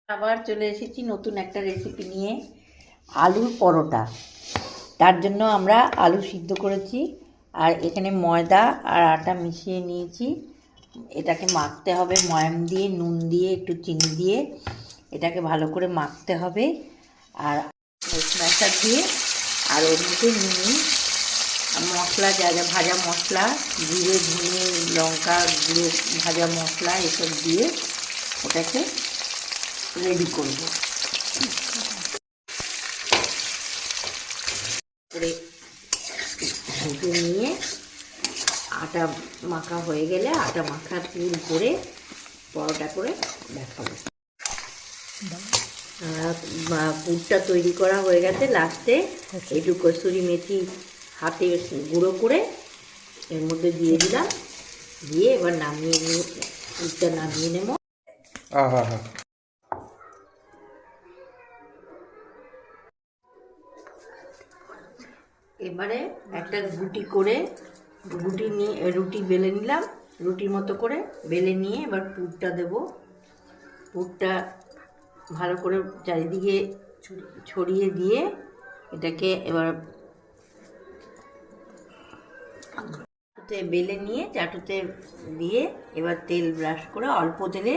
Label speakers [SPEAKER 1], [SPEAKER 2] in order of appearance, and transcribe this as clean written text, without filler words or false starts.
[SPEAKER 1] আবার চলে এসেছি নতুন একটা রেসিপি নিয়ে, আলুর পরোটা। তার জন্য আমরা আলু সিদ্ধ করেছি আর এখানে ময়দা আর আটা মিশিয়ে নিয়েছি। এটাকে মাখতে হবে ময়াম দিয়ে, নুন দিয়ে, একটু চিনি দিয়ে এটাকে ভালো করে মাখতে হবে। আর স্ম্যাশার দিয়ে আর ওর মধ্যে নুন, মশলা, যা যা ভাজা মশলা, জিরে, ধনে, লঙ্কা গুঁড়ো, ভাজা মশলা এসব দিয়ে ওটাকে রেডি করব। করে ভেজে নিয়ে আটা মাখা হয়ে গেলে আটা মাখা পুর করে পরোটা করে দেখাবো। পুরটা তৈরি করা হয়ে গেছে। লাস্টে একটু কসুরি মেথি হাতে গুঁড়ো করে এর মধ্যে দিয়ে দিলাম, দিয়ে এবার নামিয়ে নিয়ে পুরটা নামিয়ে নেব। এবারে একটা রুটি বেলে নিলাম, রুটির মতো করে বেলে নিয়ে এবার পুরটা দেব। পুরটা ভালো করে চারিদিকে ছড়িয়ে দিয়ে এটাকে এবার বেলে নিয়ে চাটুতে দিয়ে এবার তেল ব্রাশ করে অল্প তেলে